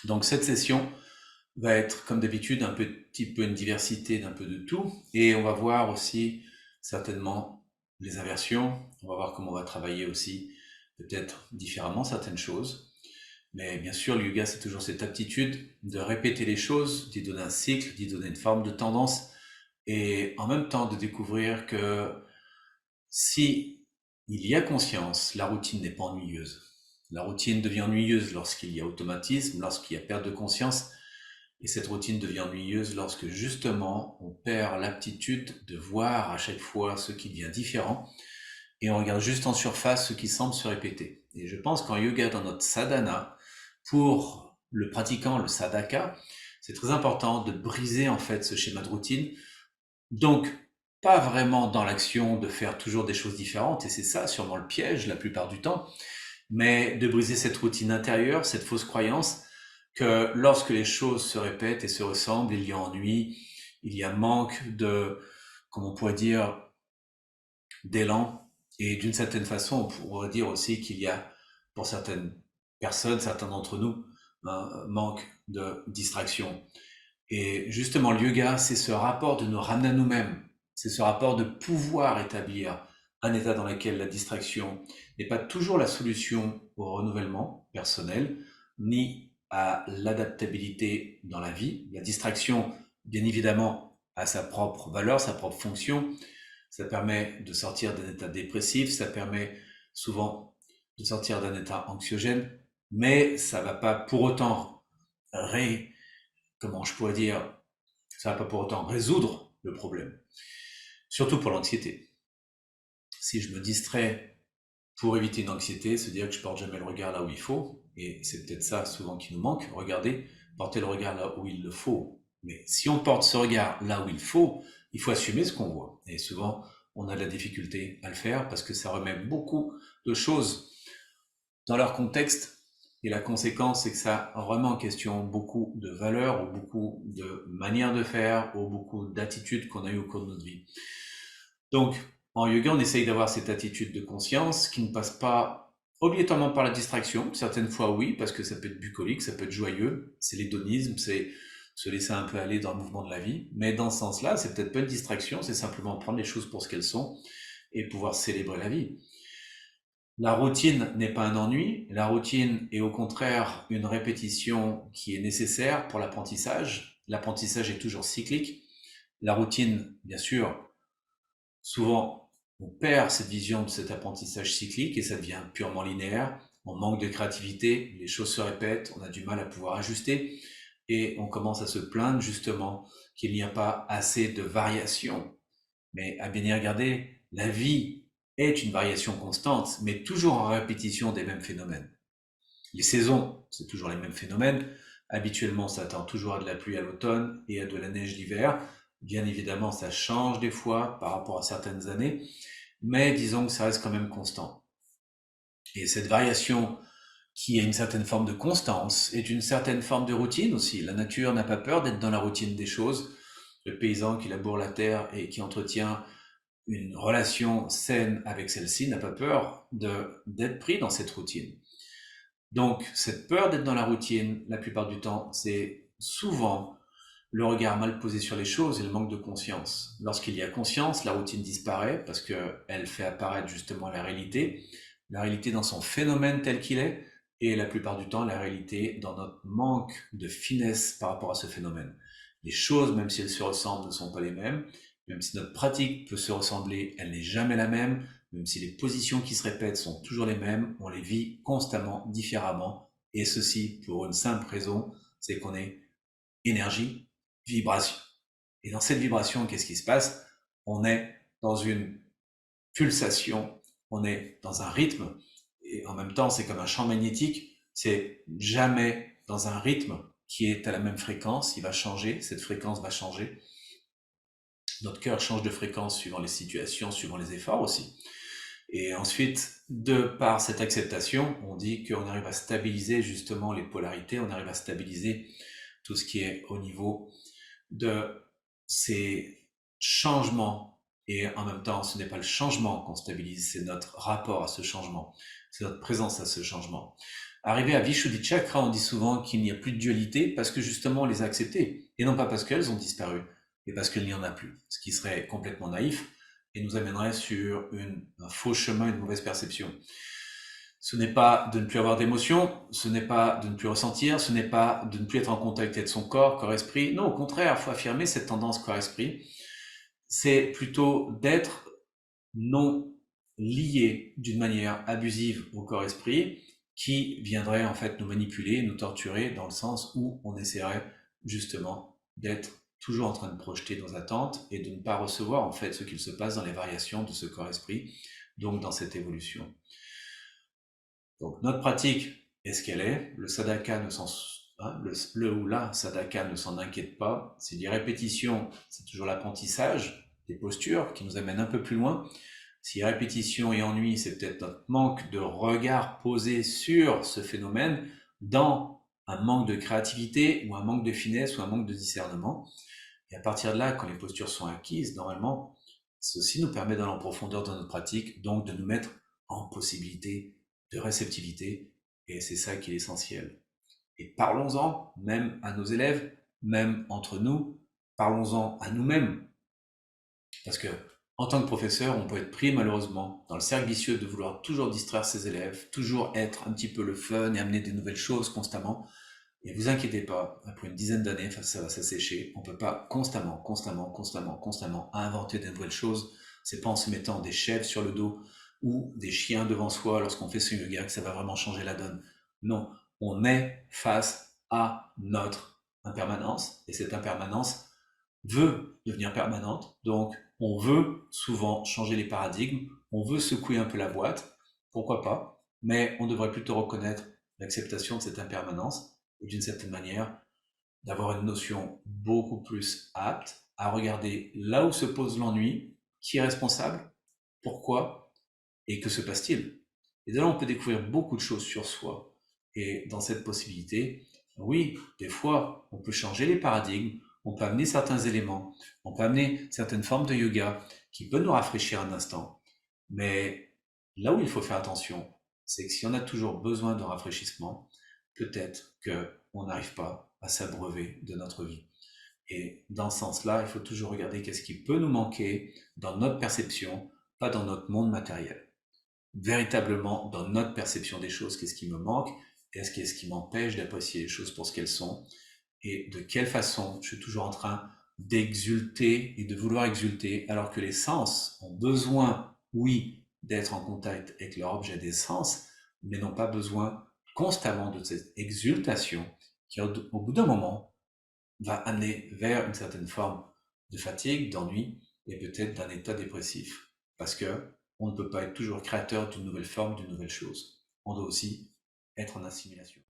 Donc cette session va être, comme d'habitude, un petit peu une diversité d'un peu de tout. Et on va voir aussi certainement les inversions. On va voir comment on va travailler aussi peut-être différemment certaines choses. Mais bien sûr, le yoga, c'est toujours cette aptitude de répéter les choses, d'y donner un cycle, d'y donner une forme de tendance, et en même temps de découvrir que si il y a conscience, la routine n'est pas ennuyeuse. La routine devient ennuyeuse lorsqu'il y a automatisme, lorsqu'il y a perte de conscience, et cette routine devient ennuyeuse lorsque justement on perd l'aptitude de voir à chaque fois ce qui devient différent et on regarde juste en surface ce qui semble se répéter. Et je pense qu'en yoga, dans notre sadhana, pour le pratiquant, le sadhaka, c'est très important de briser en fait ce schéma de routine. Donc, pas vraiment dans l'action de faire toujours des choses différentes, et c'est ça sûrement le piège la plupart du temps, mais de briser cette routine intérieure, cette fausse croyance que lorsque les choses se répètent et se ressemblent, il y a ennui, il y a manque de, comme on pourrait dire, d'élan. Et d'une certaine façon, on pourrait dire aussi qu'il y a, pour certaines personnes, certains d'entre nous, un manque de distraction. Et justement, le yoga, c'est ce rapport de nous ramener à nous-mêmes. C'est ce rapport de pouvoir établir un état dans lequel la distraction n'est pas toujours la solution au renouvellement personnel, ni à l'adaptabilité dans la vie. La distraction, bien évidemment, a sa propre valeur, sa propre fonction. Ça permet de sortir d'un état dépressif, ça permet souvent de sortir d'un état anxiogène, mais ça ne va pas pour autant comment je pourrais dire, ça va pas pour autant résoudre le problème. Surtout pour l'anxiété. Si je me distrais pour éviter une anxiété, se dire que je porte jamais le regard là où il faut, et c'est peut-être ça souvent qui nous manque, regardez, porter le regard là où il le faut. Mais si on porte ce regard là où il faut assumer ce qu'on voit. Et souvent, on a de la difficulté à le faire parce que ça remet beaucoup de choses dans leur contexte. Et la conséquence, c'est que ça remet en question beaucoup de valeurs ou beaucoup de manières de faire ou beaucoup d'attitudes qu'on a eues au cours de notre vie. Donc, en yoga, on essaye d'avoir cette attitude de conscience qui ne passe pas obligatoirement par la distraction. Certaines fois, oui, parce que ça peut être bucolique, ça peut être joyeux. C'est l'hédonisme, c'est se laisser un peu aller dans le mouvement de la vie. Mais dans ce sens-là, c'est peut-être pas une distraction, c'est simplement prendre les choses pour ce qu'elles sont et pouvoir célébrer la vie. La routine n'est pas un ennui, la routine est au contraire une répétition qui est nécessaire pour l'apprentissage. L'apprentissage est toujours cyclique. La routine, bien sûr, souvent, on perd cette vision de cet apprentissage cyclique et ça devient purement linéaire. On manque de créativité, les choses se répètent, on a du mal à pouvoir ajuster et on commence à se plaindre justement qu'il n'y a pas assez de variation. Mais à bien y regarder, la vie est une variation constante, mais toujours en répétition des mêmes phénomènes. Les saisons, c'est toujours les mêmes phénomènes. Habituellement, ça tend toujours à de la pluie à l'automne et à de la neige l'hiver. Bien évidemment, ça change des fois par rapport à certaines années, mais disons que ça reste quand même constant. Et cette variation qui a une certaine forme de constance est une certaine forme de routine aussi. La nature n'a pas peur d'être dans la routine des choses. Le paysan qui laboure la terre et qui entretient une relation saine avec celle-ci n'a pas peur d'être pris dans cette routine. Donc, cette peur d'être dans la routine, la plupart du temps, c'est souvent le regard mal posé sur les choses et le manque de conscience. Lorsqu'il y a conscience, la routine disparaît parce qu'elle fait apparaître justement la réalité dans son phénomène tel qu'il est, et la plupart du temps, la réalité dans notre manque de finesse par rapport à ce phénomène. Les choses, même si elles se ressemblent, ne sont pas les mêmes. Même si notre pratique peut se ressembler, elle n'est jamais la même. Même si les positions qui se répètent sont toujours les mêmes, on les vit constamment différemment. Et ceci pour une simple raison, c'est qu'on est énergie, vibration. Et dans cette vibration, qu'est-ce qui se passe? On est dans une pulsation, on est dans un rythme, et en même temps, c'est comme un champ magnétique, c'est jamais dans un rythme qui est à la même fréquence, il va changer, cette fréquence va changer. Notre cœur change de fréquence suivant les situations, suivant les efforts aussi. Et ensuite, de par cette acceptation, on dit qu'on arrive à stabiliser justement les polarités, on arrive à stabiliser tout ce qui est au niveau de ces changements Et en même temps, ce n'est pas le changement qu'on stabilise, c'est notre rapport à ce changement, c'est notre présence à ce changement. Arrivé à Vishuddhachakra, on dit souvent qu'il n'y a plus de dualité parce que justement on les a acceptées, et non pas parce qu'elles ont disparu, mais parce qu'il n'y en a plus, ce qui serait complètement naïf et nous amènerait sur un faux chemin, une mauvaise perception. Ce n'est pas de ne plus avoir d'émotions, ce n'est pas de ne plus ressentir, ce n'est pas de ne plus être en contact avec son corps, corps-esprit. Non, au contraire, il faut affirmer cette tendance corps-esprit. C'est plutôt d'être non lié d'une manière abusive au corps-esprit qui viendrait en fait nous manipuler, nous torturer dans le sens où on essaierait justement d'être toujours en train de projeter nos attentes et de ne pas recevoir en fait ce qu'il se passe dans les variations de ce corps-esprit, donc dans cette évolution. Donc notre pratique est ce qu'elle est, le sadhaka ne s'en le ou la sadhaka ne s'en inquiète pas, c'est des répétitions, c'est toujours l'apprentissage des postures qui nous amènent un peu plus loin. Si répétition et ennui, c'est peut-être notre manque de regard posé sur ce phénomène dans un manque de créativité ou un manque de finesse ou un manque de discernement. Et à partir de là, quand les postures sont acquises, normalement, ceci nous permet d'aller en profondeur dans notre pratique, donc de nous mettre en possibilité de réceptivité, et c'est ça qui est essentiel. Et parlons-en, même à nos élèves, même entre nous, parlons-en à nous-mêmes, parce que en tant que professeur, on peut être pris malheureusement dans le cercle vicieux de vouloir toujours distraire ses élèves, toujours être un petit peu le fun et amener des nouvelles choses constamment. Et vous inquiétez pas, après une dizaine d'années, ça va s'assécher. On peut pas constamment inventer de nouvelles choses. C'est pas en se mettant des chèvres sur le dos ou des chiens devant soi lorsqu'on fait ce yoga que ça va vraiment changer la donne. Non, on est face à notre impermanence et cette impermanence veut devenir permanente. Donc, on veut souvent changer les paradigmes, on veut secouer un peu la boîte, pourquoi pas, mais on devrait plutôt reconnaître l'acceptation de cette impermanence et d'une certaine manière d'avoir une notion beaucoup plus apte à regarder là où se pose l'ennui, qui est responsable, pourquoi et que se passe-t-il. Et de là, on peut découvrir beaucoup de choses sur soi. Et dans cette possibilité, oui, des fois, on peut changer les paradigmes, on peut amener certains éléments, on peut amener certaines formes de yoga qui peuvent nous rafraîchir un instant. Mais là où il faut faire attention, c'est que si on a toujours besoin de rafraîchissement, peut-être qu'on n'arrive pas à s'abreuver de notre vie. Et dans ce sens-là, il faut toujours regarder qu'est-ce qui peut nous manquer dans notre perception, pas dans notre monde matériel. Véritablement, dans notre perception des choses, qu'est-ce qui me manque, qu'est-ce qui m'empêche d'apprécier les choses pour ce qu'elles sont, et de quelle façon je suis toujours en train d'exulter et de vouloir exulter, alors que les sens ont besoin, oui, d'être en contact avec leur objet des sens, mais n'ont pas besoin constamment de cette exultation qui, au bout d'un moment, va amener vers une certaine forme de fatigue, d'ennui et peut-être d'un état dépressif. Parce que on ne peut pas être toujours créateur d'une nouvelle forme, d'une nouvelle chose. On doit aussi être en assimilation.